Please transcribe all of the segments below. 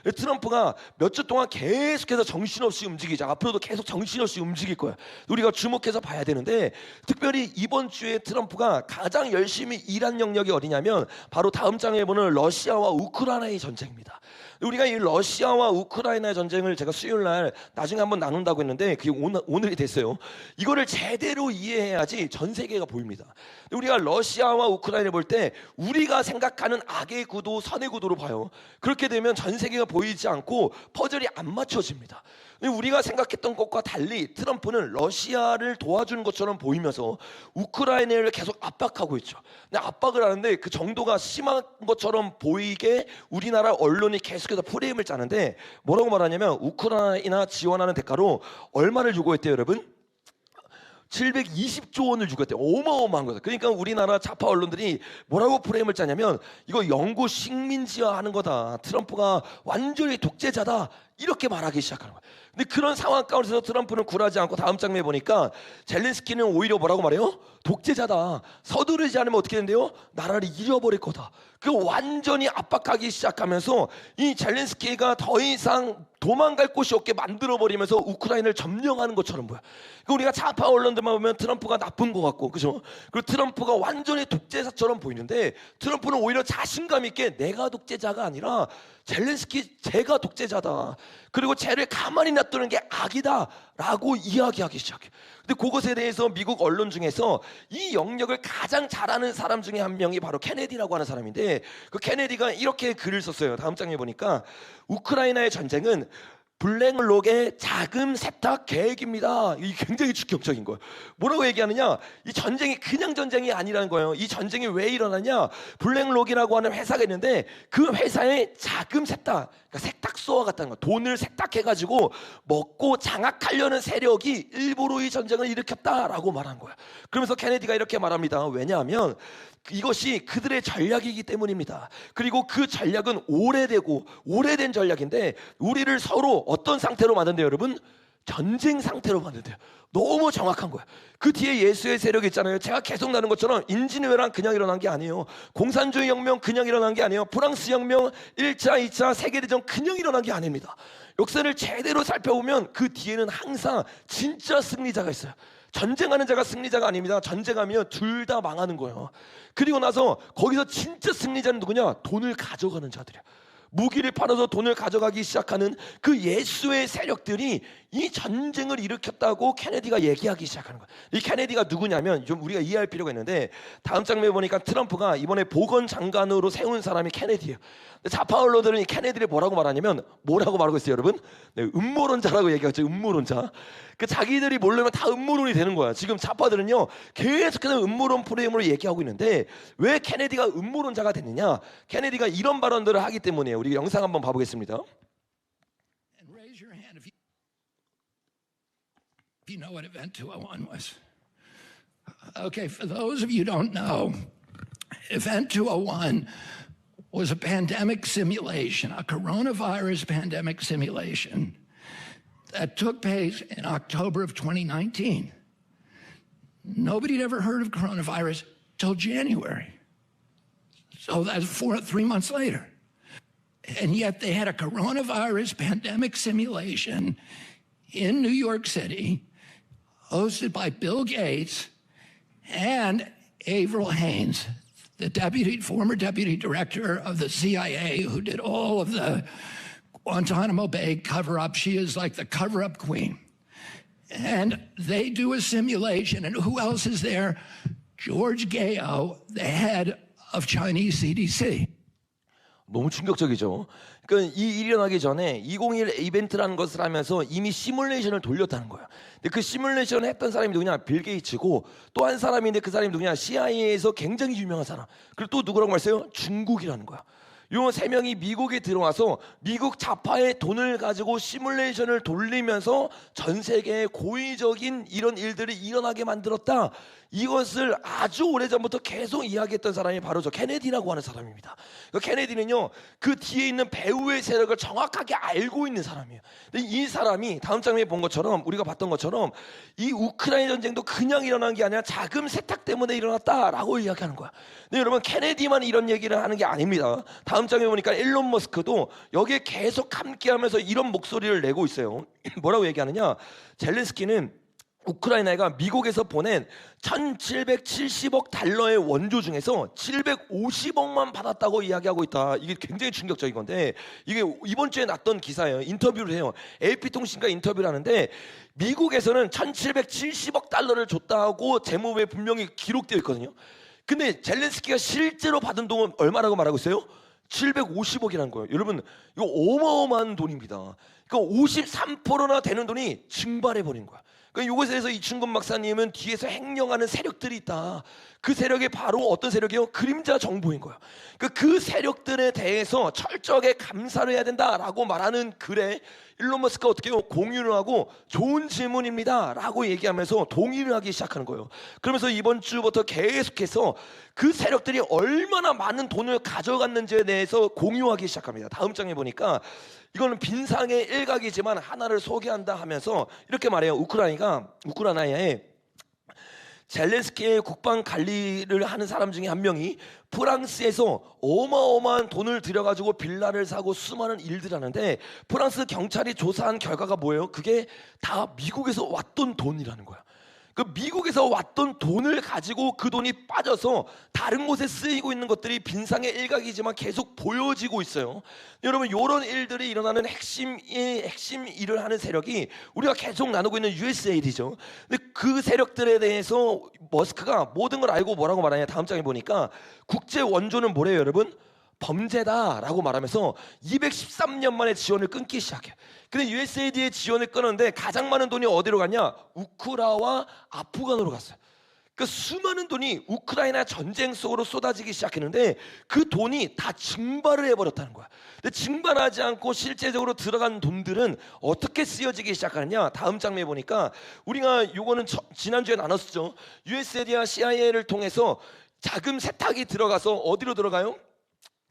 트럼프가 몇 주 동안 계속해서 정신없이 움직이자. 앞으로도 계속 정신없이 움직일 거야. 우리가 주목해서 봐야 되는데, 특별히 이번 주에 트럼프가 가장 열심히 일한 영역이 어디냐면 바로 다음 장에 보는 러시아와 우크라이나의 전쟁입니다. 우리가 이 러시아와 우크라이나의 전쟁을 제가 수요일 날 나중에 한번 나눈다고 했는데 그게 오늘이 됐어요. 이거를 제대로 이해해야지 전 세계가 보입니다. 우리가 러시아와 우크라이나를 볼 때 우리가 생각하는 악의 구도, 선의 구도로 봐요. 그렇게 되면 전 세계가 보이지 않고 퍼즐이 안 맞춰집니다. 우리가 생각했던 것과 달리 트럼프는 러시아를 도와주는 것처럼 보이면서 우크라이나를 계속 압박하고 있죠. 근데 압박을 하는데 그 정도가 심한 것처럼 보이게 우리나라 언론이 계속해서 프레임을 짜는데, 뭐라고 말하냐면 우크라이나 지원하는 대가로 얼마를 요구했대요, 여러분? 720조 원을 주겠대. 어마어마한 거다. 그러니까 우리나라 좌파 언론들이 뭐라고 프레임을 짜냐면 이거 영구 식민지화하는 거다. 트럼프가 완전히 독재자다. 이렇게 말하기 시작하는 거야. 근데 그런 상황 가운데서 트럼프는 굴하지 않고 다음 장면에 보니까 젤렌스키는 오히려 뭐라고 말해요? 독재자다. 서두르지 않으면 어떻게 된대요? 나라를 잃어버릴 거다. 그 완전히 압박하기 시작하면서 이 젤렌스키가 더 이상 도망갈 곳이 없게 만들어버리면서 우크라이나를 점령하는 것처럼 보여. 그러니까 우리가 좌파 언론들만 보면 트럼프가 나쁜 것 같고, 그죠? 그리고 트럼프가 완전히 독재자처럼 보이는데 트럼프는 오히려 자신감 있게 내가 독재자가 아니라 젤렌스키 제가 독재자다. 그리고 쟤를 가만히 놔두는 게 악이다라고 이야기하기 시작해. 근데 그것에 대해서 미국 언론 중에서 이 영역을 가장 잘하는 사람 중에 한 명이 바로 케네디라고 하는 사람인데, 그 케네디가 이렇게 글을 썼어요. 다음 장에 보니까 우크라이나의 전쟁은 블랙록의 자금 세탁 계획입니다. 이 굉장히 충격적인 거예요. 뭐라고 얘기하느냐? 이 전쟁이 그냥 전쟁이 아니라는 거예요. 이 전쟁이 왜 일어나냐? 블랙록이라고 하는 회사가 있는데 그 회사의 자금 세탁, 그러니까 세탁소와 같다는 거예요. 돈을 세탁해가지고 먹고 장악하려는 세력이 일부러 이 전쟁을 일으켰다라고 말한 거예요. 그러면서 케네디가 이렇게 말합니다. 왜냐하면 이것이 그들의 전략이기 때문입니다. 그리고 그 전략은 오래된 전략인데 우리를 서로 어떤 상태로 만든대요, 여러분? 전쟁 상태로 만든대요. 너무 정확한 거야. 그 뒤에 예수의 세력이 있잖아요. 제가 계속 나눈 것처럼 인진회란 그냥 일어난 게 아니에요. 공산주의 혁명 그냥 일어난 게 아니에요. 프랑스 혁명 1차, 2차 세계대전 그냥 일어난 게 아닙니다. 역사를 제대로 살펴보면 그 뒤에는 항상 진짜 승리자가 있어요. 전쟁하는 자가 승리자가 아닙니다. 전쟁하면 둘 다 망하는 거예요. 그리고 나서 거기서 진짜 승리자는 누구냐? 돈을 가져가는 자들이야. 무기를 팔아서 돈을 가져가기 시작하는 그 예수의 세력들이 이 전쟁을 일으켰다고 케네디가 얘기하기 시작하는 거야. 이 케네디가 누구냐면 좀 우리가 이해할 필요가 있는데, 다음 장면에 보니까 트럼프가 이번에 보건장관으로 세운 사람이 케네디예요. 좌파 언론들은 이 케네디를 뭐라고 말하냐면, 뭐라고 말하고 있어요, 여러분? 네, 음모론자라고 얘기하죠. 음모론자. 그 자기들이 모르면 다 음모론이 되는 거야. 지금 좌파들은요 계속해서 음모론 프레임으로 얘기하고 있는데, 왜 케네디가 음모론자가 됐느냐? 케네디가 이런 발언들을 하기 때문이에요. 우리 영상 한번 봐보겠습니다. And raise your hand if you know what Event 201 was. Okay, for those of you who don't know, Event 201 was a pandemic simulation, a coronavirus pandemic simulation that took place in October of 2019. Nobody had ever heard of coronavirus till January. So that's 3 months later. And yet they had a coronavirus pandemic simulation in New York City hosted by Bill Gates and Avril Haines, the former deputy director of the CIA who did all of the Guantanamo Bay cover-up. She is like the cover-up queen. And they do a simulation, and who else is there? George Gao, the head of Chinese CDC. 너무 충격적이죠. 그러니까 이 일이 일어나기 전에 2021 이벤트라는 것을 하면서 이미 시뮬레이션을 돌렸다는 거예요. 근데 그 시뮬레이션을 했던 사람이 누구냐? 빌 게이츠고, 또 한 사람인데 그 사람이 누구냐? CIA에서 굉장히 유명한 사람. 그리고 또 누구라고 말했어요? 중국이라는 거야. 요 세 명이 미국에 들어와서 미국 좌파의 돈을 가지고 시뮬레이션을 돌리면서 전 세계에 고의적인 이런 일들이 일어나게 만들었다. 이것을 아주 오래전부터 계속 이야기했던 사람이 바로 저 케네디라고 하는 사람입니다. 그 케네디는요, 그 뒤에 있는 배후의 세력을 정확하게 알고 있는 사람이에요. 근데 이 사람이 다음 장면에 본 것처럼, 우리가 봤던 것처럼 이 우크라이나 전쟁도 그냥 일어난 게 아니라 자금 세탁 때문에 일어났다라고 이야기하는 거야. 근데 여러분, 케네디만 이런 얘기를 하는 게 아닙니다. 다음 다음 장에 보니까 일론 머스크도 여기에 계속 함께하면서 이런 목소리를 내고 있어요. 뭐라고 얘기하느냐? 젤렌스키는 우크라이나가 미국에서 보낸 1770억 달러의 원조 중에서 750억만 받았다고 이야기하고 있다. 이게 굉장히 충격적인 건데, 이게 이번 주에 났던 기사예요. 인터뷰를 해요. AP통신과 인터뷰를 하는데, 미국에서는 1770억 달러를 줬다고 재무부에 분명히 기록되어 있거든요. 근데 젤렌스키가 실제로 받은 돈은 얼마라고 말하고 있어요? 750억이라는 거예요. 여러분, 이거 어마어마한 돈입니다. 그러니까 53%나 되는 돈이 증발해 버린 거야. 그러니까 이것에 대해서 이충근 박사님은 뒤에서 행령하는 세력들이 있다. 그 세력이 바로 어떤 세력이요? 그림자 정부인 거야. 그 세력들에 대해서 철저하게 감사를 해야 된다라고 말하는 글에 일론 머스크가 어떻게 해요? 공유를 하고 좋은 질문입니다 라고 얘기하면서 동의를 하기 시작하는 거예요. 그러면서 이번 주부터 계속해서 그 세력들이 얼마나 많은 돈을 가져갔는지에 대해서 공유하기 시작합니다. 다음 장에 보니까 이거는 빈상의 일각이지만 하나를 소개한다 하면서 이렇게 말해요. 우크라이나에 젤렌스키의 국방 관리를 하는 사람 중에 한 명이 프랑스에서 어마어마한 돈을 들여가지고 빌라를 사고 수많은 일들을 하는데, 프랑스 경찰이 조사한 결과가 뭐예요? 그게 다 미국에서 왔던 돈이라는 거야. 그 미국에서 왔던 돈을 가지고 그 돈이 빠져서 다른 곳에 쓰이고 있는 것들이 빈상의 일각이지만 계속 보여지고 있어요. 여러분, 이런 일들이 일어나는 핵심 일을 하는 세력이 우리가 계속 나누고 있는 USAID죠. 근데 그 세력들에 대해서 머스크가 모든 걸 알고 뭐라고 말하냐? 다음 장에 보니까 국제 원조는 뭐래요, 여러분? 범죄다라고 말하면서 213년 만에 지원을 끊기 시작해요. 근데 USAID의 지원을 끊었는데 가장 많은 돈이 어디로 갔냐? 우크라와 아프간으로 갔어요. 그 수많은 돈이 우크라이나 전쟁 속으로 쏟아지기 시작했는데 그 돈이 다 증발을 해버렸다는 거야. 근데 증발하지 않고 실제적으로 들어간 돈들은 어떻게 쓰여지기 시작하느냐? 다음 장면에 보니까 우리가 요거는 지난주에 나눴었죠. USAID와 CIA를 통해서 자금 세탁이 들어가서 어디로 들어가요?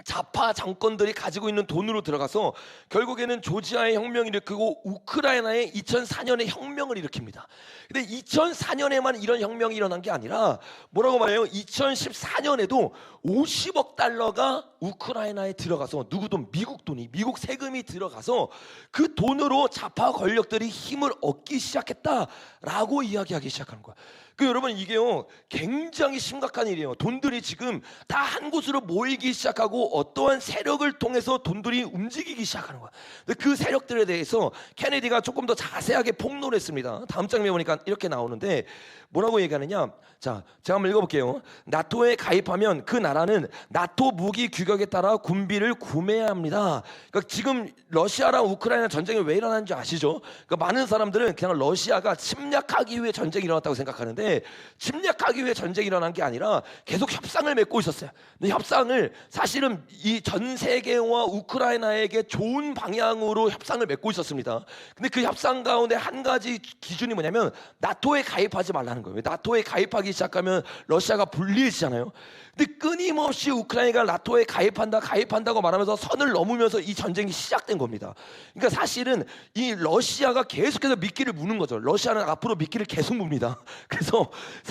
좌파 정권들이 가지고 있는 돈으로 들어가서 결국에는 조지아의 혁명을 일으키고 우크라이나의 2004년에 혁명을 일으킵니다. 근데 2004년에만 이런 혁명이 일어난 게 아니라 뭐라고 말해요? 2014년에도 50억 달러가 우크라이나에 들어가서, 누구 돈? 미국 돈이, 미국 세금이 들어가서 그 돈으로 좌파 권력들이 힘을 얻기 시작했다라고 이야기하기 시작하는 거야. 여러분, 이게요 굉장히 심각한 일이에요. 돈들이 지금 다 한 곳으로 모이기 시작하고 어떠한 세력을 통해서 돈들이 움직이기 시작하는 거야. 근데 그 세력들에 대해서 케네디가 조금 더 자세하게 폭로를 했습니다. 다음 장면에 보니까 이렇게 나오는데 뭐라고 얘기하느냐? 자, 제가 한번 읽어볼게요. 나토에 가입하면 그 나라는 나토 무기 규격에 따라 군비를 구매해야 합니다. 그러니까 지금 러시아랑 우크라이나 전쟁이 왜 일어나는지 아시죠? 그러니까 많은 사람들은 그냥 러시아가 침략하기 위해 전쟁이 일어났다고 생각하는데, 침략하기 위해 전쟁이 일어난 게 아니라 계속 협상을 맺고 있었어요. 근데 협상을 사실은 이 전 세계와 우크라이나에게 좋은 방향으로 협상을 맺고 있었습니다. 근데 그 협상 가운데 한 가지 기준이 뭐냐면 나토에 가입하지 말라는 거예요. 나토에 가입하기 시작하면 러시아가 불리해지잖아요. 근데 끊임없이 우크라이나가 나토에 가입한다고 말하면서 선을 넘으면서 이 전쟁이 시작된 겁니다. 그러니까 사실은 이 러시아가 계속해서 미끼를 무는 거죠. 러시아는 앞으로 미끼를 계속 뭅니다. 그래서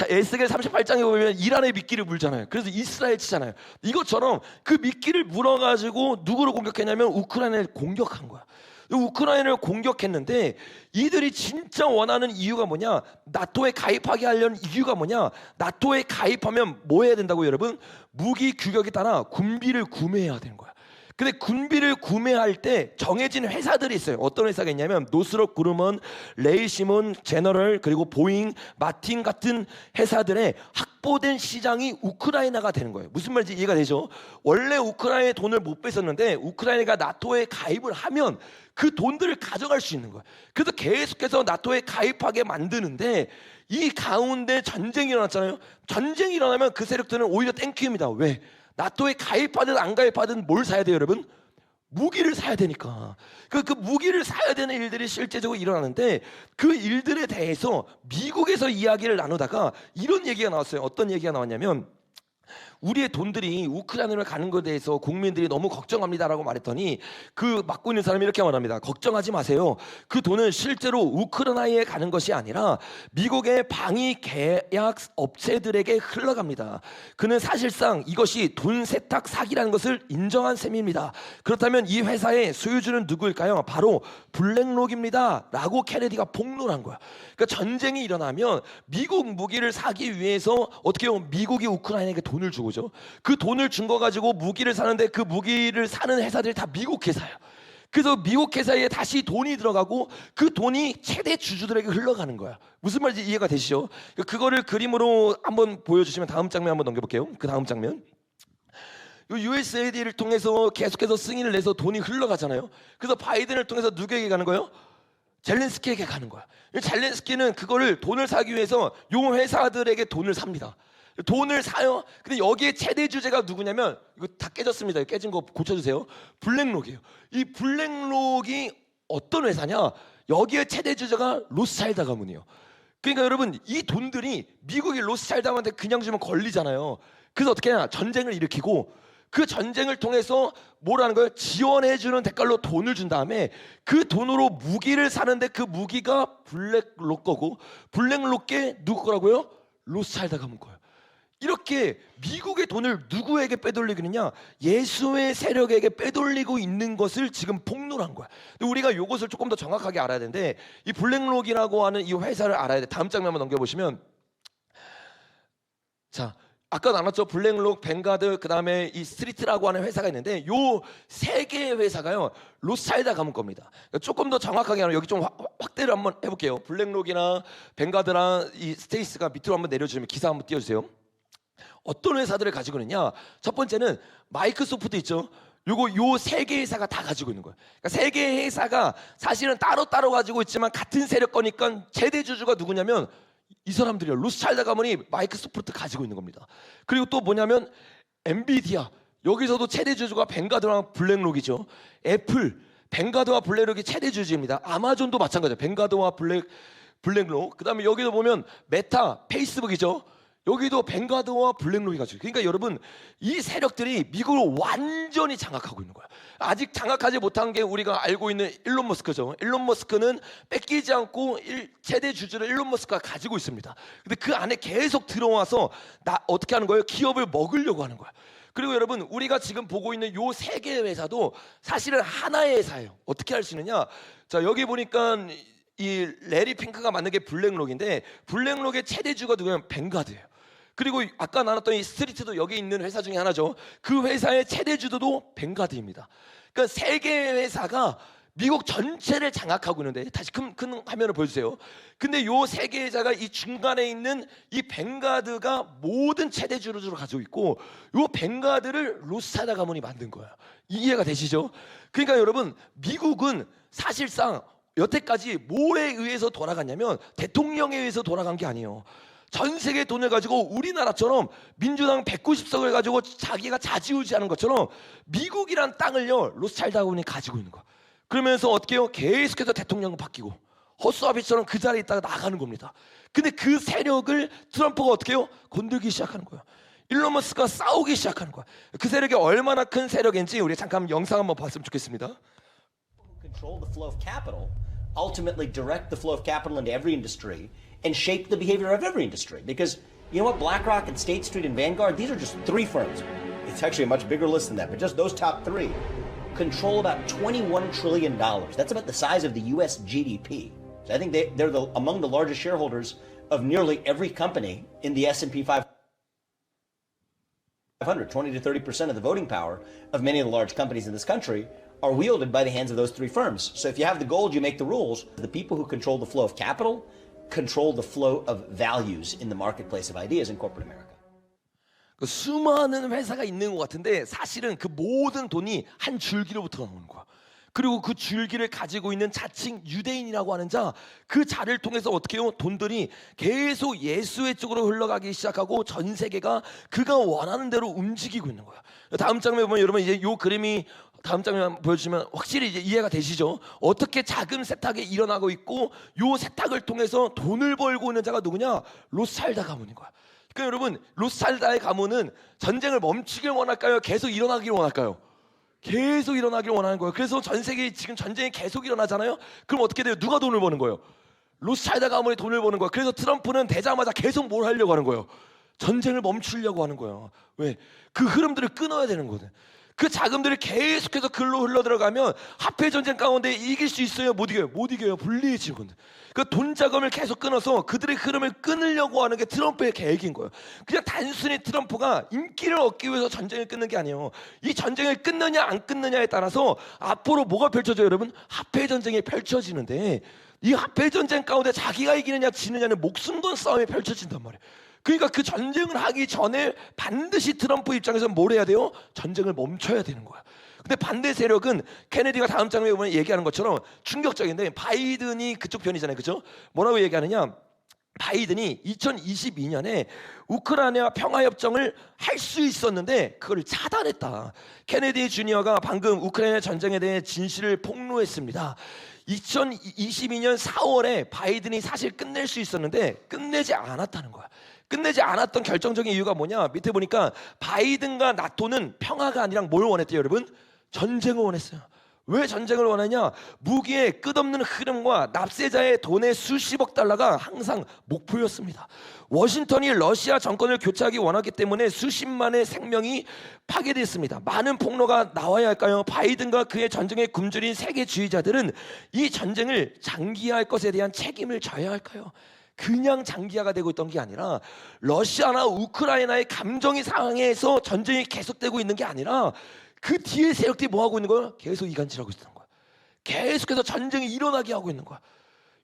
에스겔 38장에 보면 이란의 미끼를 물잖아요. 그래서 이스라엘 치잖아요. 이것처럼 그 미끼를 물어가지고 누구를 공격했냐면 우크라이나를 공격한 거야. 우크라이나를 공격했는데 이들이 진짜 원하는 이유가 뭐냐? 나토에 가입하게 하려는 이유가 뭐냐? 나토에 가입하면 뭐 해야 된다고, 여러분? 무기 규격에 따라 군비를 구매해야 되는 거야. 근데 군비를 구매할 때 정해진 회사들이 있어요. 어떤 회사가 있냐면 노스롭 그루먼, 레이시몬, 제너럴, 그리고 보잉, 마틴 같은 회사들의 확보된 시장이 우크라이나가 되는 거예요. 무슨 말인지 이해가 되죠? 원래 우크라이나에 돈을 못 뺐었는데 우크라이나가 나토에 가입을 하면 그 돈들을 가져갈 수 있는 거예요. 그래서 계속해서 나토에 가입하게 만드는데 이 가운데 전쟁이 일어났잖아요. 전쟁이 일어나면 그 세력들은 오히려 땡큐입니다. 왜? 나토에 가입하든 안 가입하든 뭘 사야 돼요, 여러분? 무기를 사야 되니까. 그 무기를 사야 되는 일들이 실제적으로 일어나는데 그 일들에 대해서 미국에서 이야기를 나누다가 이런 얘기가 나왔어요. 어떤 얘기가 나왔냐면 우리의 돈들이 우크라이나를 가는 것에 대해서 국민들이 너무 걱정합니다라고 말했더니 그 맡고 있는 사람이 이렇게 말합니다. 걱정하지 마세요. 그 돈은 실제로 우크라이나에 가는 것이 아니라 미국의 방위 계약 업체들에게 흘러갑니다. 그는 사실상 이것이 돈 세탁 사기라는 것을 인정한 셈입니다. 그렇다면 이 회사의 소유주는 누구일까요? 바로 블랙록입니다 라고 케네디가 폭로한 거야. 그러니까 전쟁이 일어나면 미국 무기를 사기 위해서 어떻게 해요? 미국이 우크라이나에게 돈을 주고죠. 그 돈을 준 거 가지고 무기를 사는데 그 무기를 사는 회사들이 다 미국 회사예요. 그래서 미국 회사에 다시 돈이 들어가고 그 돈이 최대 주주들에게 흘러가는 거야. 무슨 말인지 이해가 되시죠? 그거를 그림으로 한번 보여주시면 다음 장면 한번 넘겨볼게요. 그 다음 장면. USAID를 통해서 계속해서 승인을 내서 돈이 흘러가잖아요. 그래서 바이든을 통해서 누구에게 가는 거예요? 젤렌스키에게 가는 거야. 젤렌스키는 그거를 돈을 사기 위해서 요 회사들에게 돈을 삽니다. 돈을 사요. 근데 여기에 최대 주제가 누구냐면 이거 다 깨졌습니다. 깨진 거 고쳐주세요. 블랙록이에요. 이 블랙록이 어떤 회사냐? 여기에 최대 주제가 로스차일드 가문이에요. 그러니까 여러분 이 돈들이 미국이 로스차일드한테 그냥 주면 걸리잖아요. 그래서 어떻게 하냐? 전쟁을 일으키고 그 전쟁을 통해서 뭐라는 거예요? 지원해주는 대가로 돈을 준 다음에 그 돈으로 무기를 사는데 그 무기가 블랙록 거고 블랙록게 누구 거라고요? 로스차일드 가문 거예요. 이렇게 미국의 돈을 누구에게 빼돌리느냐? 예수의 세력에게 빼돌리고 있는 것을 지금 폭로한 거야. 근데 우리가 이것을 조금 더 정확하게 알아야 되는데 이 블랙록이라고 하는 이 회사를 알아야 돼. 다음 장면 한번 넘겨보시면 자 아까 나눴죠. 블랙록, 뱅가드, 그 다음에 이 스트리트라고 하는 회사가 있는데 요 세 개의 회사가요 로스차일드 가문 겁니다. 조금 더 정확하게 하면 여기 좀 확대를 한번 해볼게요. 블랙록이나 뱅가드랑 이 스테이스가 밑으로 한번 내려주시면 기사 한번 띄워주세요. 어떤 회사들을 가지고 있느냐? 첫 번째는 마이크로소프트 있죠. 요 세 개 회사가 다 가지고 있는 거예요. 그러니까 세 개의 회사가 사실은 따로따로 가지고 있지만 같은 세력거니까 최대 주주가 누구냐면 이 사람들이요. 로스차일드 가문이 마이크로소프트 가지고 있는 겁니다. 그리고 또 뭐냐면 엔비디아 여기서도 최대 주주가 뱅가드랑 블랙록이죠. 애플 뱅가드와 블랙록이 최대 주주입니다. 아마존도 마찬가지예요. 뱅가드와 블랙록. 그다음에 여기도 보면 메타 페이스북이죠. 여기도 뱅가드와 블랙록이 가지고. 그러니까 여러분 이 세력들이 미국을 완전히 장악하고 있는 거야. 아직 장악하지 못한 게 우리가 알고 있는 일론 머스크죠. 일론 머스크는 뺏기지 않고 최대 주주를 일론 머스크가 가지고 있습니다. 근데 그 안에 계속 들어와서 어떻게 하는 거예요? 기업을 먹으려고 하는 거야. 그리고 여러분 우리가 지금 보고 있는 요 세 개의 회사도 사실은 하나의 회사예요. 어떻게 할 수 있느냐? 자 여기 보니까 이 레리 핑크가 만든 게 블랙록인데 블랙록의 최대 주가 누구냐면 뱅가드예요. 그리고 아까 나눴던 이 스트리트도 여기 있는 회사 중에 하나죠. 그 회사의 최대 주도도 뱅가드입니다. 그러니까 세 개의 회사가 미국 전체를 장악하고 있는데 다시 큰 화면을 보여주세요. 근데 요 세 개의 회사가 이 중간에 있는 이 뱅가드가 모든 최대 주주를 가지고 있고 요 뱅가드를 로스차일드 가문이 만든 거예요. 이해가 되시죠? 그러니까 여러분 미국은 사실상 여태까지 뭐에 의해서 돌아갔냐면 대통령에 의해서 돌아간 게 아니에요. 전 세계 돈을 가지고 우리나라처럼 민주당 190석을 가지고 자기가 좌지우지하는 것처럼 미국이란 땅을요 로스차일드 가문이 가지고 있는 거야. 그러면서 어떻게 해요? 계속해서 대통령 바뀌고 허수아비처럼 그 자리에 있다가 나가는 겁니다. 근데 그 세력을 트럼프가 어떻게 해요? 건들기 시작하는 거야. 일론 머스크가 싸우기 시작하는 거야. 그 세력이 얼마나 큰 세력인지 우리 잠깐 영상 한번 봤으면 좋겠습니다. Control the flow of capital, ultimately direct the flow of capital into every industry and shape the behavior of every industry. Because you know what, BlackRock and State Street and Vanguard, these are just three firms. It's actually a much bigger list than that, but just those top three control about $21 trillion. That's about the size of the US GDP. So I think they're among the largest shareholders of nearly every company in the S&P 500. 20 to 30% of the voting power of many of the large companies in this country are wielded by the hands of those three firms. So if you have the gold, you make the rules. The people who control the flow of capital control the flow of values in the marketplace of ideas in corporate America. 수많은 회사가 있는 것 같은데 사실은 그 모든 돈이 한 줄기로부터 나오는 거야. 그리고 그 줄기를 가지고 있는 자칭 유대인이라고 하는 자, 그 자를 통해서 어떻게 해요? 돈들이 계속 예수의 쪽으로 흘러가기 시작하고 전 세계가 그가 원하는 대로 움직이고 있는 거야. 다음 장면에 보면 여러분 이제 요 그림이 다음 장면 보여주시면 확실히 이제 이해가 되시죠? 어떻게 자금 세탁이 일어나고 있고 요 세탁을 통해서 돈을 벌고 있는 자가 누구냐? 로스차일드 가문인 거야. 그러니까 여러분 로스차일드의 가문은 전쟁을 멈추길 원할까요? 계속 일어나길 원할까요? 계속 일어나길 원하는 거예요. 그래서 전 세계에 지금 전쟁이 계속 일어나잖아요. 그럼 어떻게 돼요? 누가 돈을 버는 거예요? 로스차일드 가문이 돈을 버는 거예요. 그래서 트럼프는 되자마자 계속 뭘 하려고 하는 거예요? 전쟁을 멈추려고 하는 거예요. 왜? 그 흐름들을 끊어야 되는 거거든. 그 자금들이 계속해서 글로 흘러 들어가면 화폐 전쟁 가운데 이길 수 있어요? 못 이겨요? 못 이겨요. 불리해지거든. 그 돈 자금을 계속 끊어서 그들의 흐름을 끊으려고 하는 게 트럼프의 계획인 거예요. 그냥 단순히 트럼프가 인기를 얻기 위해서 전쟁을 끊는 게 아니에요. 이 전쟁을 끊느냐 안 끊느냐에 따라서 앞으로 뭐가 펼쳐져요, 여러분? 화폐 전쟁이 펼쳐지는데 이 화폐 전쟁 가운데 자기가 이기느냐 지느냐는 목숨 건 싸움이 펼쳐진단 말이에요. 그러니까 그 전쟁을 하기 전에 반드시 트럼프 입장에서 뭘 해야 돼요? 전쟁을 멈춰야 되는 거야. 근데 반대 세력은 케네디가 다음 장면에 보면 얘기하는 것처럼 충격적인데 바이든이 그쪽 편이잖아요. 그렇죠? 뭐라고 얘기하느냐? 바이든이 2022년에 우크라이나 평화협정을 할 수 있었는데 그걸 차단했다. 케네디 주니어가 방금 우크라이나 전쟁에 대해 진실을 폭로했습니다. 2022년 4월에 바이든이 사실 끝낼 수 있었는데 끝내지 않았다는 거야. 끝내지 않았던 결정적인 이유가 뭐냐? 밑에 보니까 바이든과 나토는 평화가 아니라 뭘 원했대요, 여러분? 전쟁을 원했어요. 왜 전쟁을 원하냐? 무기의 끝없는 흐름과 납세자의 돈의 수십억 달러가 항상 목표였습니다. 워싱턴이 러시아 정권을 교체하기 원하기 때문에 수십만의 생명이 파괴됐습니다. 많은 폭로가 나와야 할까요? 바이든과 그의 전쟁에 굶주린 세계주의자들은 이 전쟁을 장기화할 것에 대한 책임을 져야 할까요? 그냥 장기화가 되고 있던 게 아니라 러시아나 우크라이나의 감정이 상해서 전쟁이 계속되고 있는 게 아니라 그 뒤에 세력들이 뭐 하고 있는 거야? 계속 이간질하고 있었던 거야. 계속해서 전쟁이 일어나게 하고 있는 거야.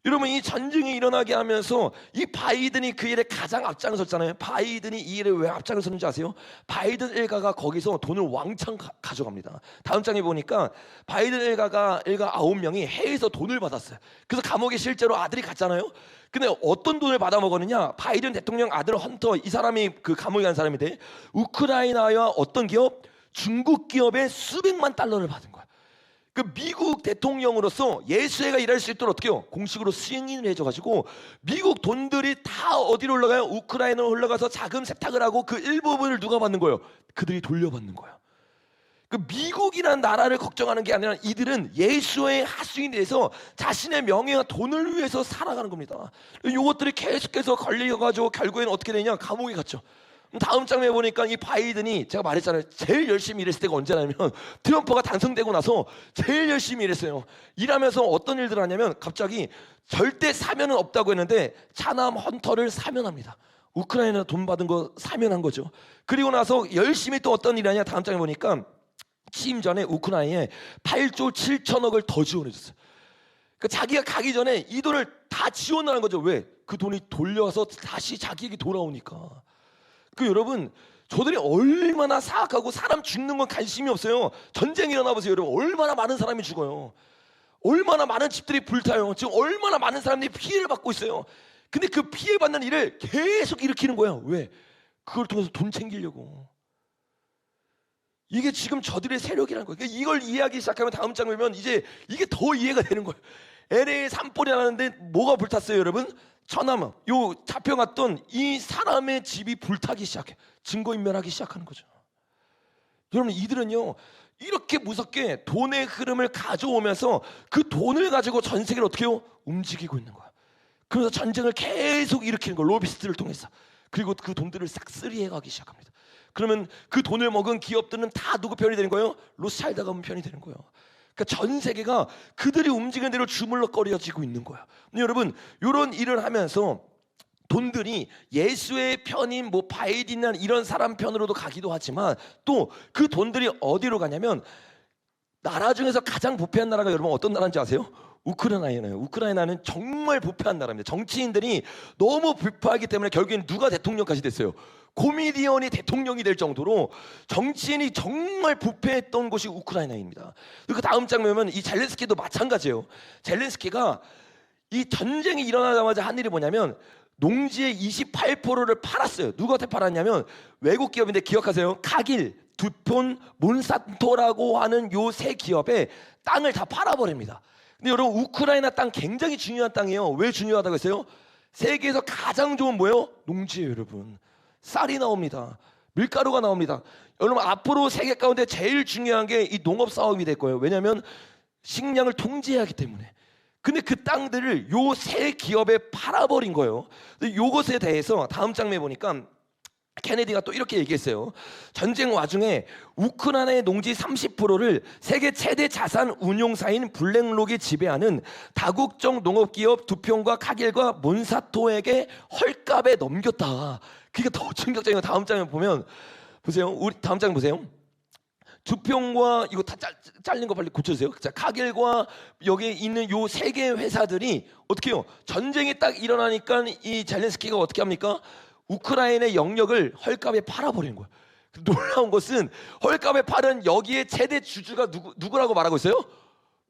여러분 이 전쟁이 일어나게 하면서 이 바이든이 그 일에 가장 앞장을 섰잖아요. 바이든이 이 일에 왜 앞장을 섰는지 아세요? 바이든 일가가 거기서 돈을 왕창 가져갑니다. 다음 장에 보니까 바이든 일가 9명이 해외에서 돈을 받았어요. 그래서 감옥에 실제로 아들이 갔잖아요. 근데 어떤 돈을 받아 먹었느냐? 바이든 대통령 아들 헌터, 이 사람이 그 감옥에 간 사람인데 우크라이나와 어떤 기업? 중국 기업에 수백만 달러를 받은 거야. 그 미국 대통령으로서 예수회가 일할 수 있도록 어떻게 해요? 공식으로 승인을 해줘가지고 미국 돈들이 다 어디로 올라가요? 우크라이나로 올라가서 자금 세탁을 하고 그 일부분을 누가 받는 거예요? 그들이 돌려받는 거야. 그 미국이라는 나라를 걱정하는 게 아니라 이들은 예수의 하수인에 대해서 자신의 명예와 돈을 위해서 살아가는 겁니다. 이것들이 계속해서 걸려가지고 결국에는 어떻게 되냐? 감옥에 갔죠. 다음 장면에 보니까 이 바이든이 제가 말했잖아요. 제일 열심히 일했을 때가 언제냐면 트럼프가 당선되고 나서 제일 열심히 일했어요. 일하면서 어떤 일들을 하냐면 갑자기 절대 사면은 없다고 했는데 차남 헌터를 사면합니다. 우크라이나 돈 받은 거 사면한 거죠. 그리고 나서 열심히 또 어떤 일을 하냐? 다음 장에 보니까 취임 전에 우크라이나에 8조 7천억을 더 지원해줬어요. 그러니까 자기가 가기 전에 이 돈을 다 지원하는 거죠. 왜? 그 돈이 돌려서 다시 자기에게 돌아오니까. 그 여러분 저들이 얼마나 사악하고 사람 죽는 건 관심이 없어요. 전쟁이 일어나 보세요, 여러분. 얼마나 많은 사람이 죽어요. 얼마나 많은 집들이 불타요. 지금 얼마나 많은 사람들이 피해를 받고 있어요. 근데 그 피해받는 일을 계속 일으키는 거예요. 왜? 그걸 통해서 돈 챙기려고. 이게 지금 저들의 세력이라는 거예요. 그러니까 이걸 이해하기 시작하면 다음 장 보면 이제 이게 더 이해가 되는 거예요. LA 산불이 나는데 뭐가 불탔어요, 여러분? 전화만 요 잡혀갔던 이 사람의 집이 불타기 시작해. 증거인멸하기 시작하는 거죠. 여러분 이들은요 이렇게 무섭게 돈의 흐름을 가져오면서 그 돈을 가지고 전 세계를 어떻게 해요? 움직이고 있는 거야. 그래서 전쟁을 계속 일으키는 거야. 로비스트를 통해서. 그리고 그 돈들을 싹쓸이 해가기 시작합니다. 그러면 그 돈을 먹은 기업들은 다 누구 편이 되는 거예요? 로스차일드 가문 편이 되는 거예요. 그러니까 전 세계가 그들이 움직이는 대로 주물럭거려지고 있는 거야. 근데 여러분 이런 일을 하면서 돈들이 예수의 편인 뭐 바이든이나 이런 사람 편으로도 가기도 하지만 또 그 돈들이 어디로 가냐면 나라 중에서 가장 부패한 나라가 여러분 어떤 나라인지 아세요? 우크라이나예요. 우크라이나는 정말 부패한 나라입니다. 정치인들이 너무 부패하기 때문에 결국엔 누가 대통령까지 됐어요? 코미디언이 대통령이 될 정도로 정치인이 정말 부패했던 곳이 우크라이나입니다. 그 다음 장면은 이 젤렌스키도 마찬가지예요. 젤렌스키가 이 전쟁이 일어나자마자 한 일이 뭐냐면 농지의 28%를 팔았어요. 누구한테 팔았냐면 외국 기업인데 기억하세요? 카길, 두폰, 몬산토라고 하는 요 세 기업에 땅을 다 팔아버립니다. 근데 여러분 우크라이나 땅 굉장히 중요한 땅이에요. 왜 중요하다고 했어요? 세계에서 가장 좋은 뭐예요? 농지예요, 여러분. 쌀이 나옵니다. 밀가루가 나옵니다. 여러분 앞으로 세계 가운데 제일 중요한 게 이 농업 사업이 될 거예요. 왜냐하면 식량을 통제해야 하기 때문에. 근데 그 땅들을 요 세 기업에 팔아버린 거예요. 근데 요것에 대해서 다음 장면에 보니까 케네디가 또 이렇게 얘기했어요. 전쟁 와중에 우크라이나의 농지 30%를 세계 최대 자산 운용사인 블랙록이 지배하는 다국적 농업기업 두평과 카길과 몬사토에게 헐값에 넘겼다. 그게 더 충격적인 거. 다음 장면 보면 보세요. 우리 다음 장면 보세요. 두평과 이거 다 잘린 거 빨리 고쳐주세요. 자, 카길과 여기 있는 요 세 개의 회사들이 어떻게 해요? 전쟁이 딱 일어나니까 이 젤렌스키가 어떻게 합니까? 우크라이나의 영역을 헐값에 팔아버리는 거예요. 놀라운 것은 헐값에 팔은 여기에 최대 주주가 누구라고 말하고 있어요?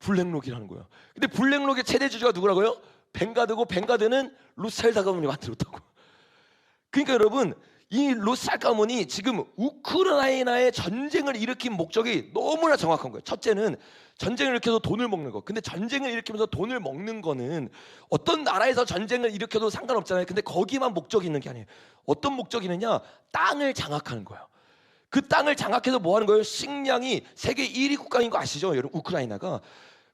블랙록이라는 거예요. 근데 블랙록의 최대 주주가 누구라고요? 벵가드고 벵가드는 로스차일드 가문이 만들었다고. 그러니까 여러분 이 로스차일드 가문이 지금 우크라이나의 전쟁을 일으킨 목적이 너무나 정확한 거예요. 첫째는 전쟁을 일으켜서 돈을 먹는 거. 근데 전쟁을 일으키면서 돈을 먹는 거는 어떤 나라에서 전쟁을 일으켜도 상관없잖아요. 근데 거기만 목적이 있는 게 아니에요. 어떤 목적이 있느냐? 땅을 장악하는 거예요. 그 땅을 장악해서 뭐 하는 거예요? 식량이 세계 1위 국가인 거 아시죠? 여러분 우크라이나가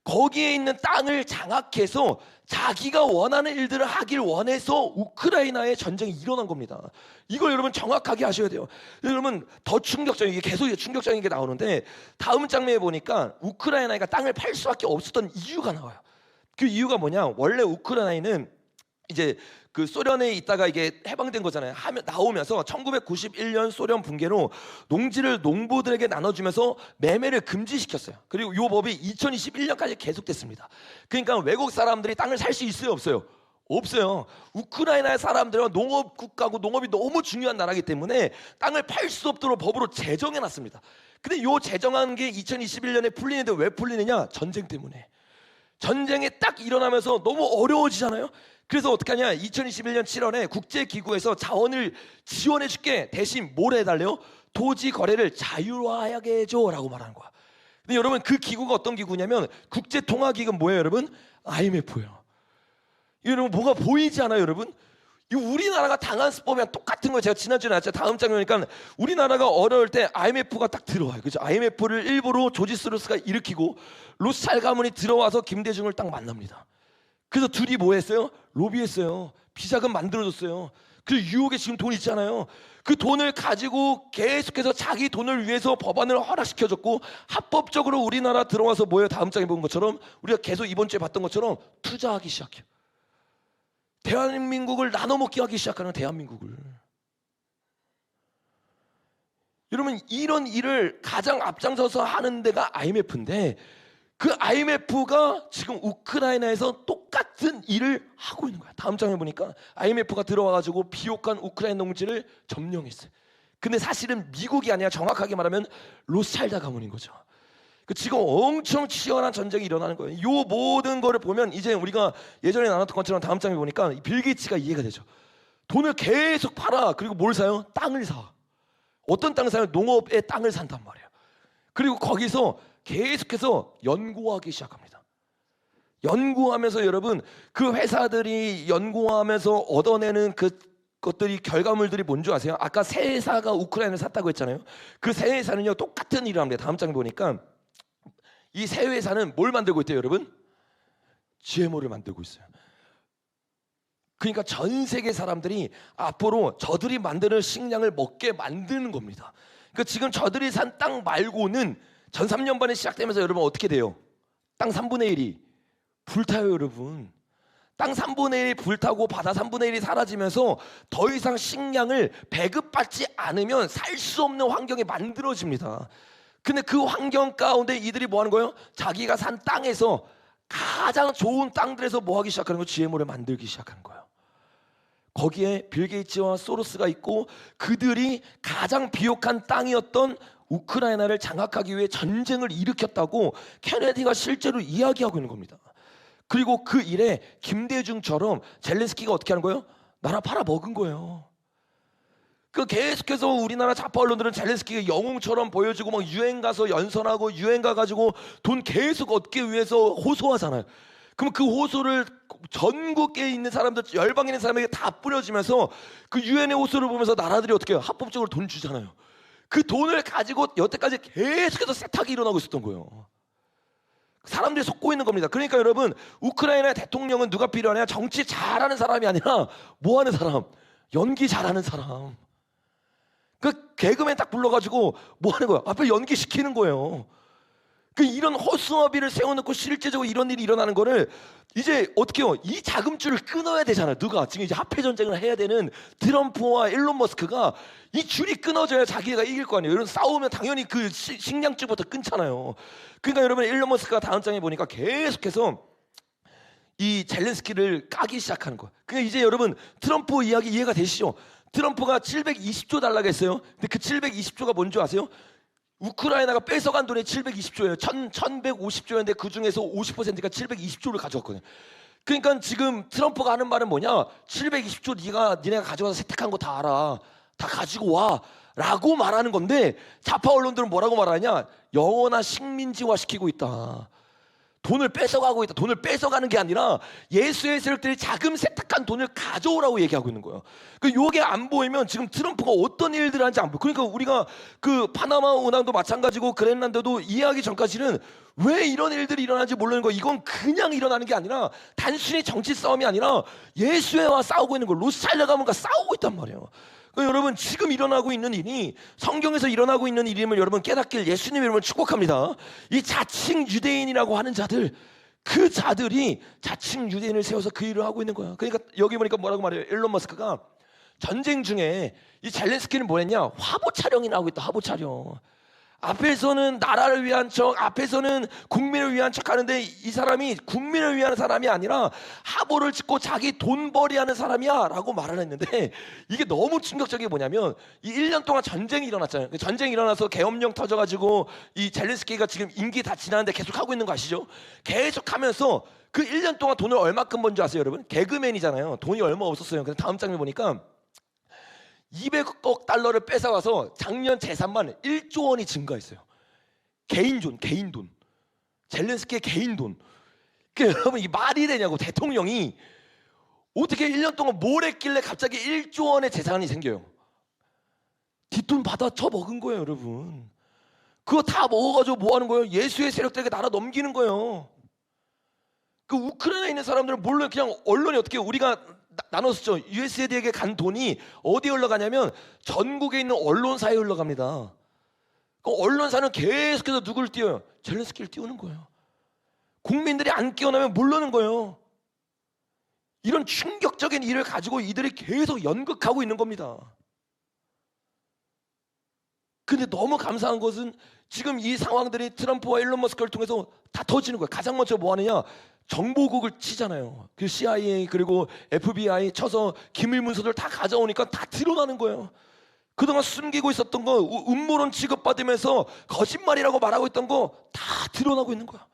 거기에 있는 땅을 장악해서 자기가 원하는 일들을 하길 원해서 우크라이나의 전쟁이 일어난 겁니다. 이걸 여러분 정확하게 하셔야 돼요. 여러분 더 충격적인 게 계속 충격적인 게 나오는데 다음 장면에 보니까 우크라이나가 땅을 팔 수밖에 없었던 이유가 나와요. 그 이유가 뭐냐? 원래 우크라이나는 이제 그 소련에 있다가 이게 해방된 거잖아요. 나오면서 1991년 소련 붕괴로 농지를 농부들에게 나눠주면서 매매를 금지시켰어요. 그리고 이 법이 2021년까지 계속됐습니다. 그러니까 외국 사람들이 땅을 살 수 있어요, 없어요? 없어요. 우크라이나의 사람들은 농업 국가고 농업이 너무 중요한 나라이기 때문에 땅을 팔 수 없도록 법으로 제정해놨습니다. 근데 요 제정한 게 2021년에 풀리는데 왜 풀리느냐? 전쟁 때문에. 전쟁이 딱 일어나면서 너무 어려워지잖아요. 그래서 어떻게 하냐? 2021년 7월에 국제기구에서 자원을 지원해 줄게. 대신 뭘 해달래요? 토지 거래를 자유화하게 해줘라고 말하는 거야. 근데 여러분 그 기구가 어떤 기구냐면 국제통화기금 뭐예요 여러분? IMF예요. 여러분 뭐가 보이지 않아요 여러분? 이 우리나라가 당한 수법이랑 똑같은 거예요. 제가 지난주에 나왔죠. 다음 장면이니까 우리나라가 어려울 때 IMF가 딱 들어와요. 그죠? IMF를 일부러 조지 소로스가 일으키고 로스차일드 가문이 들어와서 김대중을 딱 만납니다. 그래서 둘이 뭐 했어요? 로비했어요. 비자금 만들어줬어요. 그 유혹에 지금 돈 있잖아요. 그 돈을 가지고 계속해서 자기 돈을 위해서 법안을 허락시켜줬고 합법적으로 우리나라 들어와서 뭐예요? 다음 장에 본 것처럼 우리가 계속 이번 주에 봤던 것처럼 투자하기 시작해요. 대한민국을 나눠먹기 하기 시작하는 대한민국을. 여러분 이런 일을 가장 앞장서서 하는 데가 IMF인데 그 IMF가 지금 우크라이나에서 똑같은 일을 하고 있는 거야. 다음 장에 보니까 IMF가 들어와가지고 비옥한 우크라이나 농지를 점령했어요. 근데 사실은 미국이 아니라 정확하게 말하면 로스차일드 가문인 거죠. 지금 엄청 치열한 전쟁이 일어나는 거예요. 이 모든 거를 보면 이제 우리가 예전에 나눴던 것처럼 다음 장에 보니까 빌 게이츠가 이해가 되죠. 돈을 계속 팔아. 그리고 뭘 사요? 땅을 사. 어떤 땅을 사요? 농업의 땅을 산단 말이에요. 그리고 거기서 계속해서 연구하기 시작합니다. 연구하면서 여러분 그 회사들이 연구하면서 얻어내는 그 것들이 결과물들이 뭔지 아세요? 아까 세 회사가 우크라이나를 샀다고 했잖아요. 그 세 회사는요 똑같은 일을 합니다. 다음 장에 보니까 이 세 회사는 뭘 만들고 있대요 여러분? GMO를 만들고 있어요. 그러니까 전 세계 사람들이 앞으로 저들이 만드는 식량을 먹게 만드는 겁니다. 그러니까 지금 저들이 산 땅 말고는 전 3년반에 시작되면서 여러분 어떻게 돼요? 땅 3분의 1이 불타요 여러분. 땅 3분의 1이 불타고 바다 3분의 1이 사라지면서 더 이상 식량을 배급받지 않으면 살 수 없는 환경이 만들어집니다. 근데 그 환경 가운데 이들이 뭐 하는 거예요? 자기가 산 땅에서 가장 좋은 땅들에서 뭐 하기 시작하는 거예요? GMO를 만들기 시작하는 거예요. 거기에 빌 게이츠와 소로스가 있고 그들이 가장 비옥한 땅이었던 우크라이나를 장악하기 위해 전쟁을 일으켰다고 케네디가 실제로 이야기하고 있는 겁니다. 그리고 그 일에 김대중처럼 젤렌스키가 어떻게 하는 거예요? 나라 팔아먹은 거예요. 그 계속해서 우리나라 좌파 언론들은 젤렌스키가 영웅처럼 보여주고 막 유엔 가서 연설하고 유엔 가가지고 돈 계속 얻기 위해서 호소하잖아요. 그럼 그 호소를 전국에 있는 사람들, 열방에 있는 사람에게 다 뿌려지면서 그 유엔의 호소를 보면서 나라들이 어떻게 해요? 합법적으로 돈 주잖아요. 그 돈을 가지고 여태까지 계속해서 세탁이 일어나고 있었던 거예요. 사람들이 속고 있는 겁니다. 그러니까 여러분, 우크라이나 대통령은 누가 필요하냐? 정치 잘하는 사람이 아니라 뭐 하는 사람? 연기 잘하는 사람. 그 개그맨 딱 불러가지고 뭐 하는 거야? 앞에 연기시키는 거예요. 그 이런 허수아비를 세워놓고 실제적으로 이런 일이 일어나는 거를 이제 어떻게 해요? 이 자금줄을 끊어야 되잖아요. 누가? 지금 이제 화폐 전쟁을 해야 되는 트럼프와 일론 머스크가 이 줄이 끊어져야 자기가 이길 거 아니에요. 이런 싸우면 당연히 그 식량줄부터 끊잖아요. 그러니까 여러분, 일론 머스크가 다음 장에 보니까 계속해서 이 젤렌스키를 까기 시작하는 거예요. 그러니까 이제 여러분, 트럼프 이야기 이해가 되시죠? 트럼프가 720조 달라고 했어요. 근데 그 720조가 뭔지 아세요? 우크라이나가 뺏어간 돈이 720조예요. 1150조였는데 그 중에서 50%가 720조를 가져왔거든요. 그러니까 지금 트럼프가 하는 말은 뭐냐? 720조 니네가 가져와서 세탁한 거 다 알아. 다 가지고 와. 라고 말하는 건데, 좌파 언론들은 뭐라고 말하냐? 영원한 식민지화 시키고 있다. 돈을 뺏어가고 있다. 돈을 뺏어가는 게 아니라 예수의 세력들이 자금 세탁한 돈을 가져오라고 얘기하고 있는 거예요. 그 요게 안 보이면 지금 트럼프가 어떤 일들을 하는지 안 보여. 그러니까 우리가 그 파나마 운항도 마찬가지고 그랜란드도 이해하기 전까지는 왜 이런 일들이 일어나는지 모르는 거. 이건 그냥 일어나는 게 아니라 단순히 정치 싸움이 아니라 예수와 싸우고 있는 거. 로스차일드 가문과 싸우고 있단 말이에요. 그러니까 여러분, 지금 일어나고 있는 일이 성경에서 일어나고 있는 일임을 여러분 깨닫길 예수님의 이름으로 축복합니다. 이 자칭 유대인이라고 하는 자들, 그 자들이 자칭 유대인을 세워서 그 일을 하고 있는 거야. 그러니까 여기 보니까 뭐라고 말해요? 일론 머스크가 전쟁 중에 이 젤렌스키는 뭐 했냐? 화보 촬영이나 하고 있다. 화보 촬영. 앞에서는 나라를 위한 척, 앞에서는 국민을 위한 척 하는데 이 사람이 국민을 위한 사람이 아니라 화보를 찍고 자기 돈벌이 하는 사람이야 라고 말을 했는데, 이게 너무 충격적인 게 뭐냐면 이 1년 동안 전쟁이 일어났잖아요. 전쟁이 일어나서 계엄령 터져가지고 이 젤렌스키가 지금 임기 다 지났는데 계속 하고 있는 거 아시죠? 계속 하면서 그 1년 동안 돈을 얼마큼 번 줄 아세요 여러분? 개그맨이잖아요. 돈이 얼마 없었어요. 근데 다음 장면 보니까 200억 달러를 뺏어가서 작년 재산만 1조 원이 증가했어요. 개인 돈. 젤렌스키의 개인 돈. 그러니까 여러분, 이 말이 되냐고. 대통령이 어떻게 1년 동안 뭘 했길래 갑자기 1조 원의 재산이 생겨요? 뒷돈 받아 쳐먹은 거예요, 여러분. 그거 다 먹어가지고 뭐 하는 거예요? 예수의 세력들에게 나라 넘기는 거예요. 그 우크라이나에 있는 사람들은 몰라요. 그냥 언론이 어떻게 해요? 우리가 나눴었죠. USAID에게 간 돈이 어디에 흘러가냐면 전국에 있는 언론사에 흘러갑니다. 그 언론사는 계속해서 누구를 띄워요? 젤렌스키를 띄우는 거예요. 국민들이 안 깨어나면 모르는 거예요. 이런 충격적인 일을 가지고 이들이 계속 연극하고 있는 겁니다. 근데 너무 감사한 것은 지금 이 상황들이 트럼프와 일론 머스크를 통해서 다 터지는 거예요. 가장 먼저 뭐 하느냐? 정보국을 치잖아요. 그 CIA 그리고 FBI 쳐서 기밀 문서들 다 가져오니까 다 드러나는 거예요. 그동안 숨기고 있었던 거, 음모론 취급받으면서 거짓말이라고 말하고 있던 거 다 드러나고 있는 거야.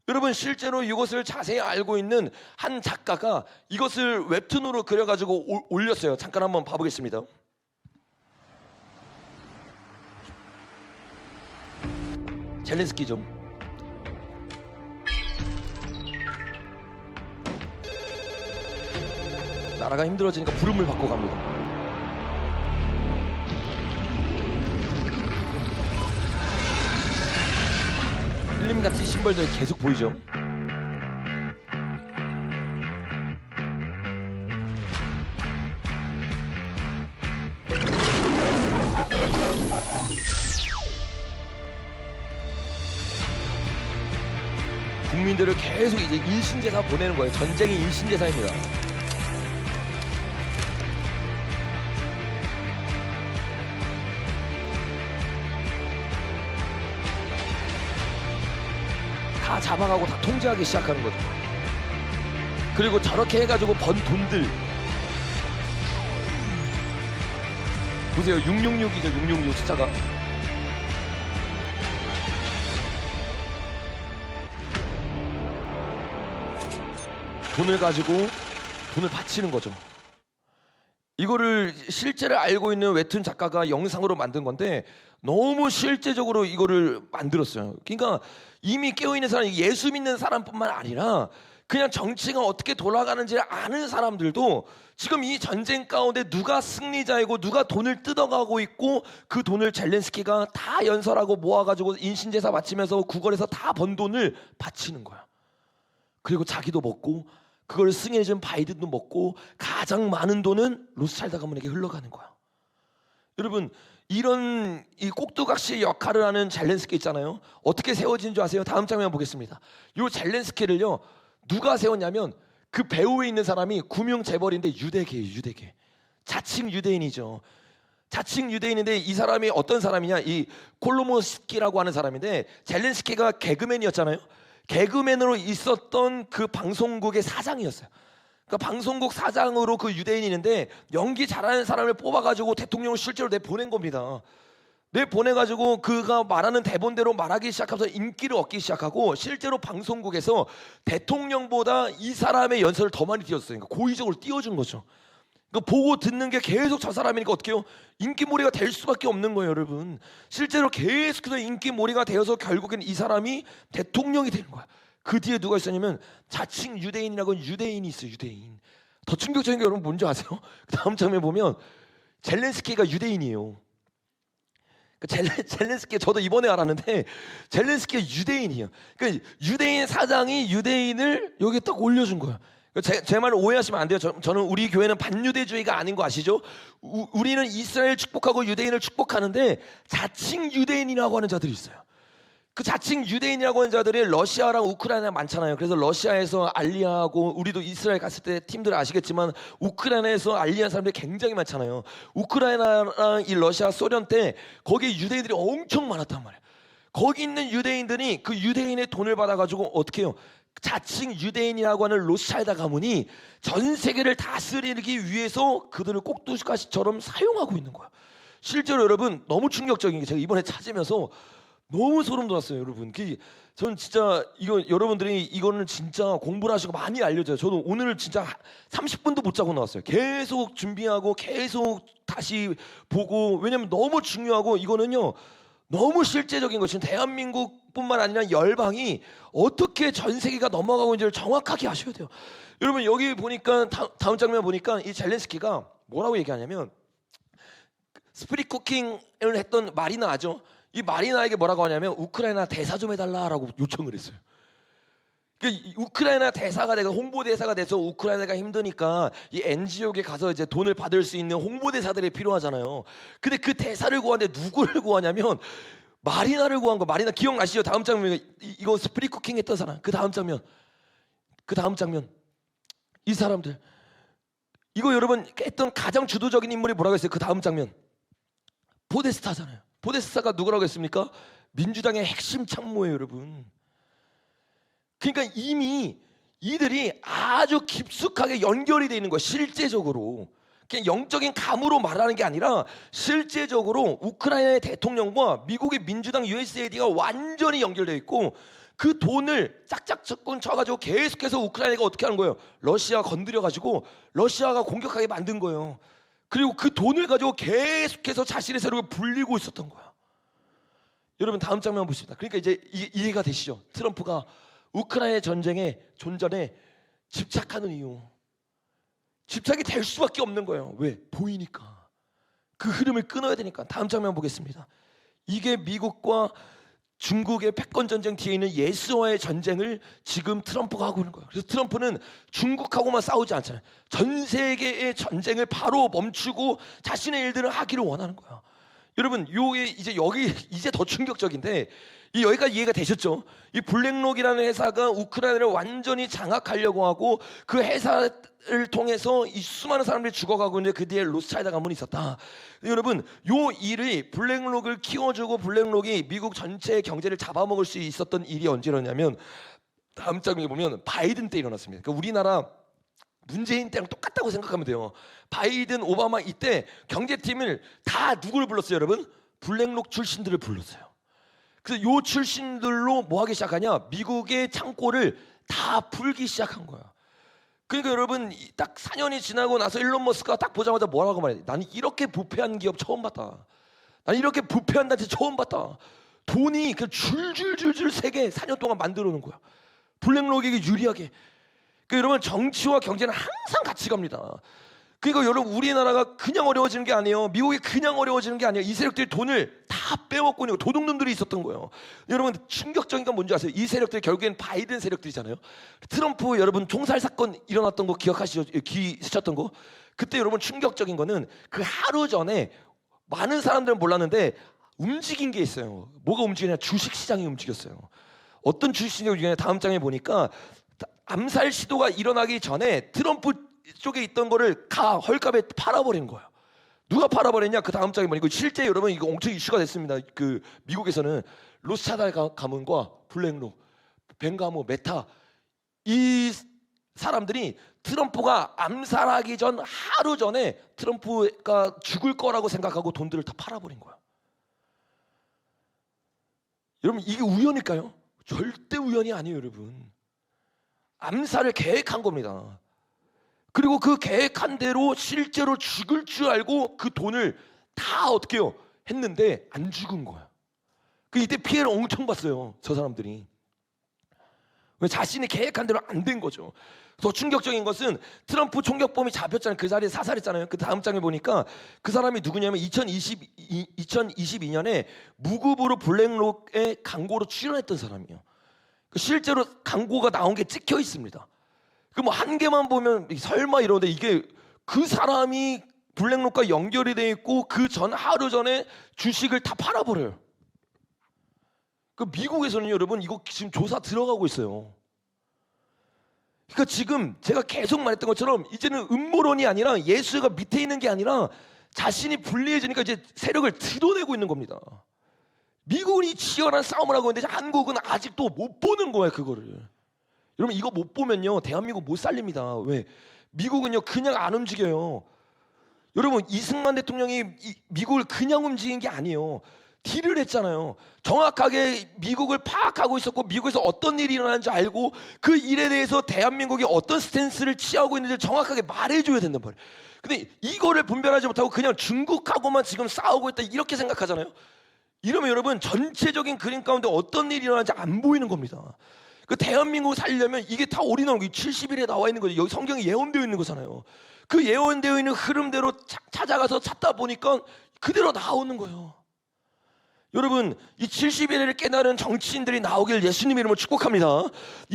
여러분, 실제로 이것을 자세히 알고 있는 한 작가가 이것을 웹툰으로 그려가지고 올렸어요. 잠깐 한번 봐보겠습니다. 젤렌스키 좀. 나라가 힘들어지니까 부름을 받고 갑니다. 필름 같은 심벌들이 계속 보이죠. 국민들을 계속 이제 인신제사 보내는 거예요. 전쟁이 인신제사입니다. 다 잡아가고 다 통제하기 시작하는 거죠. 그리고 저렇게 해가지고 번 돈들 보세요. 666이죠. 666 숫자가. 돈을 가지고 돈을 바치는 거죠. 이거를 실제를 알고 있는 웹툰 작가가 영상으로 만든 건데 너무 실제적으로 이거를 만들었어요. 그러니까 이미 깨어있는 사람, 예수 믿는 사람뿐만 아니라 그냥 정치가 어떻게 돌아가는지를 아는 사람들도 지금 이 전쟁 가운데 누가 승리자이고 누가 돈을 뜯어가고 있고 그 돈을 젤렌스키가 다 연설하고 모아가지고 인신제사 바치면서 구걸해서 다 번 돈을 바치는 거야. 그리고 자기도 먹고 그걸 승인해준 바이든도 먹고 가장 많은 돈은 로스차일드 가문에게 흘러가는 거야. 여러분, 이런 이 꼭두각시의 역할을 하는 젤렌스키 있잖아요. 어떻게 세워진 줄 아세요? 다음 장면 보겠습니다. 이 젤렌스키를요 누가 세웠냐면 그 배후에 있는 사람이 구명 재벌인데 유대계예요. 유대계. 자칭 유대인이죠. 자칭 유대인인데 이 사람이 어떤 사람이냐, 이 콜로모스키라고 하는 사람인데 젤렌스키가 개그맨이었잖아요. 개그맨으로 있었던 그 방송국의 사장이었어요. 그러니까 방송국 사장으로 그 유대인이는데 연기 잘하는 사람을 뽑아가지고 대통령을 실제로 내보낸 겁니다. 내보내가지고 그가 말하는 대본대로 말하기 시작하면서 인기를 얻기 시작하고 실제로 방송국에서 대통령보다 이 사람의 연설을 더 많이 띄웠어요. 그러니까 고의적으로 띄워준 거죠. 그러니까 보고 듣는 게 계속 저 사람이니까 어떻게 해요? 인기몰이가 될 수밖에 없는 거예요, 여러분. 실제로 계속해서 인기몰이가 되어서 결국엔 이 사람이 대통령이 되는 거야. 그 뒤에 누가 있었냐면 자칭 유대인이라고 유대인이 있어요. 유대인. 더 충격적인 게 여러분 뭔지 아세요? 다음 장면 보면 젤렌스키가 유대인이에요. 젤렌스키, 저도 이번에 알았는데 젤렌스키가 유대인이에요. 그러니까 유대인 사장이 유대인을 여기 딱 올려준 거예요. 제 말을 오해하시면 안 돼요. 저는 우리 교회는 반유대주의가 아닌 거 아시죠? 우리는 이스라엘 축복하고 유대인을 축복하는데 자칭 유대인이라고 하는 자들이 있어요. 그 자칭 유대인이라고 하는 자들이 러시아랑 우크라이나 많잖아요. 그래서 러시아에서 알리하고, 우리도 이스라엘 갔을 때 팀들 아시겠지만 우크라이나에서 알리한 사람들이 굉장히 많잖아요. 우크라이나랑 이 러시아 소련 때 거기 유대인들이 엄청 많았단 말이에요. 거기 있는 유대인들이 그 유대인의 돈을 받아가지고 어떻게 해요? 자칭 유대인이라고 하는 로스차일드 가문이 전 세계를 다스리기 위해서 그들을 꼭두각시처럼 사용하고 있는 거야. 실제로 여러분 너무 충격적인 게 제가 이번에 찾으면서 너무 소름 돋았어요, 여러분. 저는 진짜 이거 여러분들이 이거는 진짜 공부를 하시고 많이 알려줘요. 저도 오늘 진짜 30분도 못 자고 나왔어요. 계속 준비하고 계속 다시 보고, 왜냐면 너무 중요하고 이거는요 너무 실제적인 거. 지금 대한민국뿐만 아니라 열방이 어떻게 전 세계가 넘어가고 있는지를 정확하게 아셔야 돼요. 여러분 여기 보니까 다음 장면 보니까 이 젤렌스키가 뭐라고 얘기하냐면 스프릿 쿠킹을 했던 마리나 아죠? 이 마리나에게 뭐라고 하냐면 우크라이나 대사 좀 해달라라고 요청을 했어요. 그러니까 우크라이나 대사가 되고 홍보대사가 돼서 우크라이나가 힘드니까 이 NGO에 가서 이제 돈을 받을 수 있는 홍보대사들이 필요하잖아요. 근데 그 대사를 구하는데 누구를 구하냐면 마리나를 구한 거. 마리나 기억나시죠? 다음 장면, 이거 스프릿 쿠킹 했던 사람. 그 다음 장면 이 사람들, 이거 여러분 했던 가장 주도적인 인물이 뭐라고 했어요? 그 다음 장면 포데스타잖아요. 포데스타가 누구라고 했습니까? 민주당의 핵심 참모예요, 여러분. 그러니까 이미 이들이 아주 깊숙하게 연결이 되어 있는 거예요. 실제적으로 그냥 영적인 감으로 말하는 게 아니라 실제적으로 우크라이나의 대통령과 미국의 민주당 USAID가 완전히 연결되어 있고, 그 돈을 짝짝 쳐가지고 계속해서 우크라이나가 어떻게 하는 거예요? 러시아 건드려가지고 러시아가 공격하게 만든 거예요. 그리고 그 돈을 가지고 계속해서 자신의 세력을 불리고 있었던 거야. 여러분 다음 장면 보십니다. 그러니까 이제 이해가 되시죠? 트럼프가 우크라이나 전쟁의 존전에 집착하는 이유, 집착이 될 수밖에 없는 거예요. 왜? 보이니까. 그 흐름을 끊어야 되니까. 다음 장면 보겠습니다. 이게 미국과 중국의 패권 전쟁 뒤에 있는 예수와의 전쟁을 지금 트럼프가 하고 있는 거예요. 그래서 트럼프는 중국하고만 싸우지 않잖아요. 전 세계의 전쟁을 바로 멈추고 자신의 일들을 하기를 원하는 거예요. 여러분, 요게 이제 여기 이제 더 충격적인데, 여기까지 이해가 되셨죠? 이 블랙록이라는 회사가 우크라이나를 완전히 장악하려고 하고 그 회사를 통해서 이 수많은 사람들이 죽어가고 있는데 그 뒤에 로스차일드 가문이 있었다. 여러분, 요 일이 블랙록을 키워주고 블랙록이 미국 전체의 경제를 잡아먹을 수 있었던 일이 언제 일어나냐면 다음 장면에 보면 바이든 때 일어났습니다. 그러니까 우리나라 문재인 때랑 똑같다고 생각하면 돼요. 바이든, 오바마 이때 경제팀을 다 누구를 불렀어요, 여러분? 블랙록 출신들을 불렀어요. 그래서 요 출신들로 뭐 하기 시작하냐? 미국의 창고를 다 풀기 시작한 거야. 그러니까 여러분 딱 4년이 지나고 나서 일론 머스크가 딱 보자마자 뭐라고 말해? 나는 이렇게 부패한 기업 처음 봤다. 나는 이렇게 부패한 단체 처음 봤다. 돈이 그 줄줄줄줄 세게 4년 동안 만들어 놓은 거야. 블랙록에게 유리하게. 그 여러분 정치와 경제는 항상 같이 갑니다. 그러니까 여러분 우리나라가 그냥 어려워지는 게 아니에요. 미국이 그냥 어려워지는 게 아니에요. 이 세력들이 돈을 다 빼먹고 있는 도둑놈들이 있었던 거예요. 여러분 충격적인 건 뭔지 아세요? 이 세력들이 결국엔 바이든 세력들이잖아요. 트럼프 여러분 총살 사건 일어났던 거 기억하시죠? 스쳤던 거. 그때 여러분 충격적인 거는 그 하루 전에 많은 사람들은 몰랐는데 움직인 게 있어요. 뭐가 움직이냐? 주식시장이 움직였어요. 어떤 주식시장이 움직이냐? 다음 장에 보니까 암살 시도가 일어나기 전에 트럼프 쪽에 있던 거를 헐값에 팔아버린 거예요. 누가 팔아버렸냐? 그 다음 장에 보니까 실제 여러분 이거 엄청 이슈가 됐습니다. 그 미국에서는 로스차달 가문과 블랙록, 벵가모, 메타 이 사람들이 트럼프가 암살하기 전 하루 전에 트럼프가 죽을 거라고 생각하고 돈들을 다 팔아버린 거야. 여러분 이게 우연일까요? 절대 우연이 아니에요, 여러분. 암살을 계획한 겁니다. 그리고 그 계획한 대로 실제로 죽을 줄 알고 그 돈을 다 어떻게 해요? 했는데 안 죽은 거야. 그 이때 피해를 엄청 봤어요, 저 사람들이. 왜 자신이 계획한 대로 안 된 거죠. 더 충격적인 것은 트럼프 총격범이 잡혔잖아요. 그 자리에 사살했잖아요. 그 다음 장에 보니까 그 사람이 누구냐면 2022년에 무급으로 블랙록의 광고로 출연했던 사람이에요. 실제로 광고가 나온 게 찍혀 있습니다. 그 뭐 한 개만 보면 설마 이러는데 이게 그 사람이 블랙록과 연결이 돼 있고 그 전 하루 전에 주식을 다 팔아버려요. 그 미국에서는 여러분 이거 지금 조사 들어가고 있어요. 그러니까 지금 제가 계속 말했던 것처럼 이제는 음모론이 아니라 예수가 밑에 있는 게 아니라 자신이 불리해지니까 이제 세력을 드러내고 있는 겁니다. 미국은 이 치열한 싸움을 하고 있는데 한국은 아직도 못 보는 거예요, 그거를. 여러분 이거 못 보면요 대한민국 못 살립니다. 왜? 미국은요 그냥 안 움직여요. 여러분 이승만 대통령이 미국을 그냥 움직인 게 아니에요. 딜을 했잖아요. 정확하게 미국을 파악하고 있었고 미국에서 어떤 일이 일어나는지 알고 그 일에 대해서 대한민국이 어떤 스탠스를 취하고 있는지 정확하게 말해줘야 된단 말이에요. 근데 이거를 분별하지 못하고 그냥 중국하고만 지금 싸우고 있다 이렇게 생각하잖아요. 이러면 여러분 전체적인 그림 가운데 어떤 일이 일어나는지 안 보이는 겁니다. 그 대한민국을 살리려면 이게 다 올인원 70일에 나와 있는 거죠. 여기 성경에 예언되어 있는 거잖아요. 그 예언되어 있는 흐름대로 찾아가서 찾다 보니까 그대로 나오는 거예요. 여러분 이 70일을 깨달은 정치인들이 나오길 예수님 이름으로 축복합니다.